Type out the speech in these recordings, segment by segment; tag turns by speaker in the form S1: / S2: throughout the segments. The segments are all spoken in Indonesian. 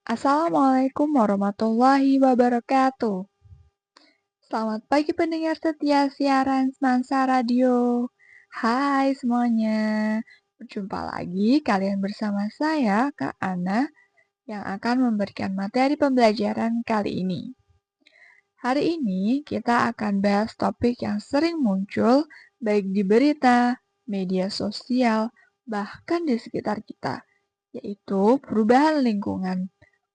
S1: Assalamualaikum warahmatullahi wabarakatuh. Selamat pagi pendengar setia siaran Semansa Radio. Hai semuanya, berjumpa lagi kalian bersama saya, Kak Ana, yang akan memberikan materi pembelajaran kali ini. Hari ini kita akan bahas topik yang sering muncul baik di berita, media sosial, bahkan di sekitar kita, yaitu perubahan lingkungan.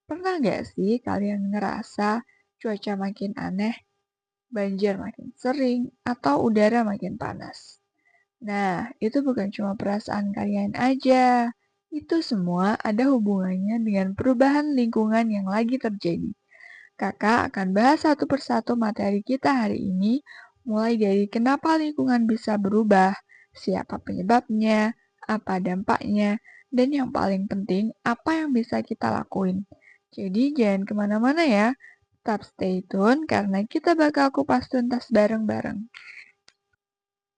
S1: Pernah nggak sih kalian ngerasa cuaca makin aneh, banjir makin sering, atau udara makin panas? Nah, itu bukan cuma perasaan kalian aja. Itu semua ada hubungannya dengan perubahan lingkungan yang lagi terjadi. Kakak akan bahas satu persatu materi kita hari ini, mulai dari kenapa lingkungan bisa berubah, siapa penyebabnya, apa dampaknya, dan yang paling penting, apa yang bisa kita lakuin. Jadi jangan kemana-mana ya, tetap stay tune karena kita bakal kupas tuntas bareng-bareng.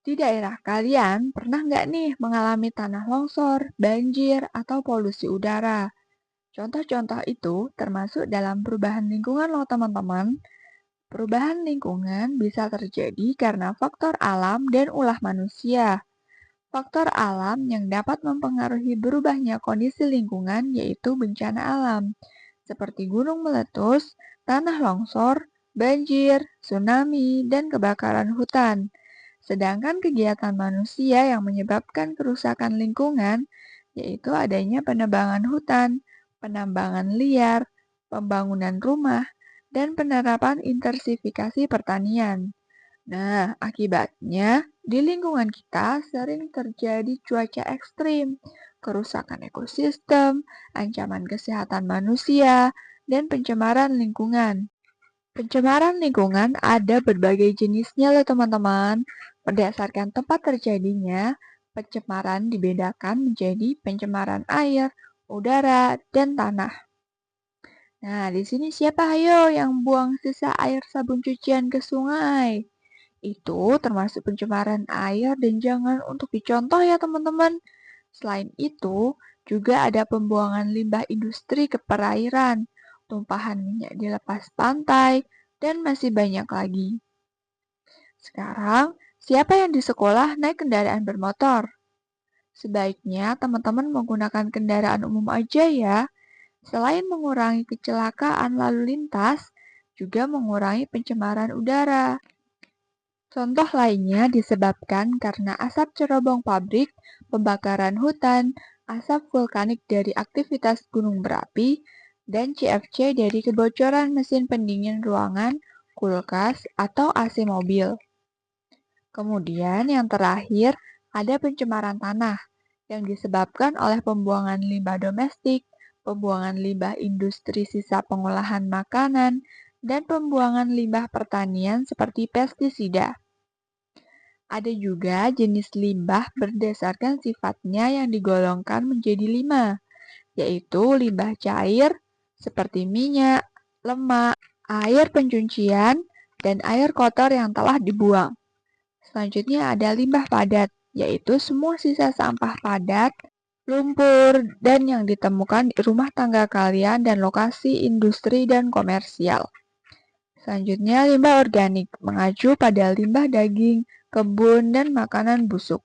S1: Di daerah kalian, pernah nggak nih mengalami tanah longsor, banjir, atau polusi udara? Contoh-contoh itu termasuk dalam perubahan lingkungan loh teman-teman. Perubahan lingkungan bisa terjadi karena faktor alam dan ulah manusia. Faktor alam yang dapat mempengaruhi berubahnya kondisi lingkungan yaitu bencana alam, seperti gunung meletus, tanah longsor, banjir, tsunami, dan kebakaran hutan. Sedangkan kegiatan manusia yang menyebabkan kerusakan lingkungan, yaitu adanya penebangan hutan, penambangan liar, pembangunan rumah, dan penerapan intensifikasi pertanian. Nah, akibatnya di lingkungan kita sering terjadi cuaca ekstrim, kerusakan ekosistem, ancaman kesehatan manusia, dan pencemaran lingkungan. Pencemaran lingkungan ada berbagai jenisnya loh teman-teman. Berdasarkan tempat terjadinya, pencemaran dibedakan menjadi pencemaran air, udara, dan tanah. Nah, di sini siapa ayo yang buang sisa air sabun cucian ke sungai? Itu termasuk pencemaran air dan jangan untuk dicontoh ya teman-teman. Selain itu, juga ada pembuangan limbah industri ke perairan, tumpahan minyak di lepas pantai, dan masih banyak lagi. Sekarang, siapa yang di sekolah naik kendaraan bermotor? Sebaiknya teman-teman menggunakan kendaraan umum aja ya. Selain mengurangi kecelakaan lalu lintas, juga mengurangi pencemaran udara. Contoh lainnya disebabkan karena asap cerobong pabrik, pembakaran hutan, asap vulkanik dari aktivitas gunung berapi, dan CFC dari kebocoran mesin pendingin ruangan, kulkas, atau AC mobil. Kemudian yang terakhir, ada pencemaran tanah yang disebabkan oleh pembuangan limbah domestik, pembuangan limbah industri sisa pengolahan makanan, dan pembuangan limbah pertanian seperti pestisida. Ada juga jenis limbah berdasarkan sifatnya yang digolongkan menjadi 5, yaitu limbah cair seperti minyak, lemak, air pencucian, dan air kotor yang telah dibuang. Selanjutnya ada limbah padat, yaitu semua sisa sampah padat, lumpur, dan yang ditemukan di rumah tangga kalian dan lokasi industri dan komersial. Selanjutnya, limbah organik mengacu pada limbah daging, kebun, dan makanan busuk.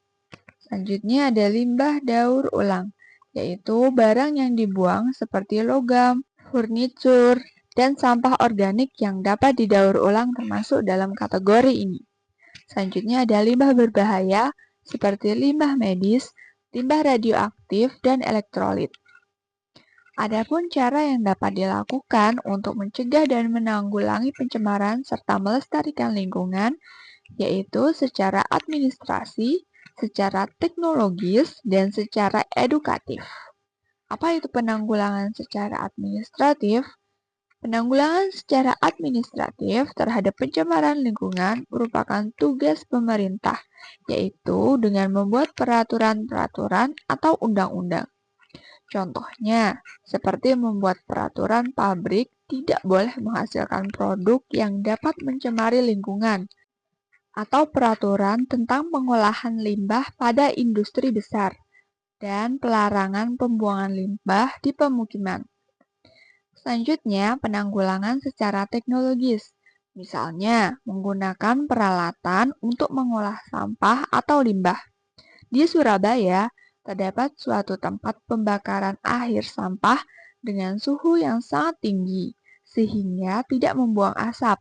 S1: Selanjutnya ada limbah daur ulang, yaitu barang yang dibuang seperti logam, furnitur, dan sampah organik yang dapat didaur ulang termasuk dalam kategori ini. Selanjutnya ada limbah berbahaya seperti limbah medis, limbah radioaktif, dan elektrolit. Adapun cara yang dapat dilakukan untuk mencegah dan menanggulangi pencemaran serta melestarikan lingkungan, yaitu secara administrasi, secara teknologis, dan secara edukatif. Apa itu penanggulangan secara administratif? Penanggulangan secara administratif terhadap pencemaran lingkungan merupakan tugas pemerintah, yaitu dengan membuat peraturan-peraturan atau undang-undang. Contohnya, seperti membuat peraturan pabrik tidak boleh menghasilkan produk yang dapat mencemari lingkungan, atau peraturan tentang pengolahan limbah pada industri besar, dan pelarangan pembuangan limbah di pemukiman. Selanjutnya, penanggulangan secara teknologis. Misalnya, menggunakan peralatan untuk mengolah sampah atau limbah. Di Surabaya, terdapat suatu tempat pembakaran akhir sampah dengan suhu yang sangat tinggi, sehingga tidak membuang asap.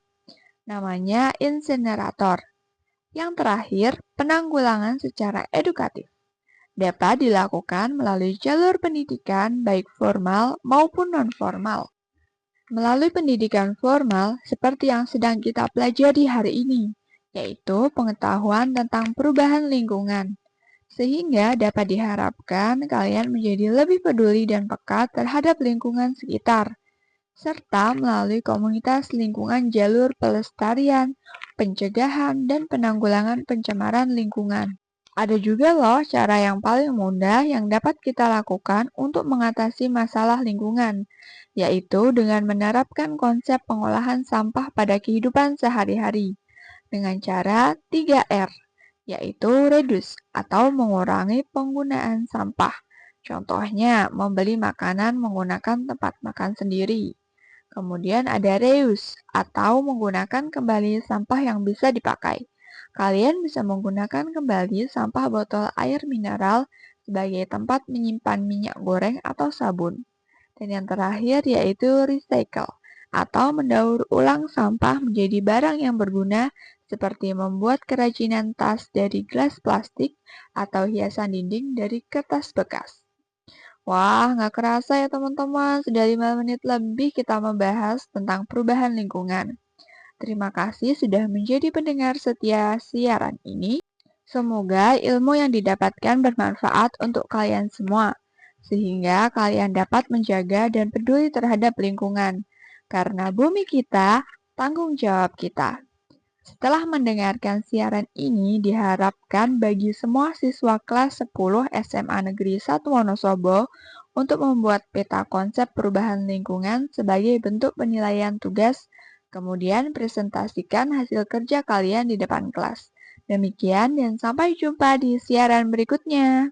S1: Namanya insinerator. Yang terakhir, penanggulangan secara edukatif. Dapat dilakukan melalui jalur pendidikan baik formal maupun non-formal. Melalui pendidikan formal seperti yang sedang kita pelajari hari ini, yaitu pengetahuan tentang perubahan lingkungan, sehingga dapat diharapkan kalian menjadi lebih peduli dan peka terhadap lingkungan sekitar, serta melalui komunitas lingkungan jalur pelestarian, pencegahan, dan penanggulangan pencemaran lingkungan. Ada juga loh cara yang paling mudah yang dapat kita lakukan untuk mengatasi masalah lingkungan, yaitu dengan menerapkan konsep pengolahan sampah pada kehidupan sehari-hari dengan cara 3R, yaitu reduce atau mengurangi penggunaan sampah. Contohnya, membeli makanan menggunakan tempat makan sendiri. Kemudian ada reuse atau menggunakan kembali sampah yang bisa dipakai. Kalian bisa menggunakan kembali sampah botol air mineral sebagai tempat menyimpan minyak goreng atau sabun. Dan yang terakhir yaitu recycle atau mendaur ulang sampah menjadi barang yang berguna seperti membuat kerajinan tas dari gelas plastik atau hiasan dinding dari kertas bekas. Wah, nggak kerasa ya teman-teman, sudah 5 menit lebih kita membahas tentang perubahan lingkungan. Terima kasih sudah menjadi pendengar setia siaran ini. Semoga ilmu yang didapatkan bermanfaat untuk kalian semua, sehingga kalian dapat menjaga dan peduli terhadap lingkungan. Karena bumi kita, tanggung jawab kita. Setelah mendengarkan siaran ini, diharapkan bagi semua siswa kelas 10 SMA Negeri 1 Wonosobo untuk membuat peta konsep perubahan lingkungan sebagai bentuk penilaian tugas, kemudian presentasikan hasil kerja kalian di depan kelas. Demikian dan sampai jumpa di siaran berikutnya.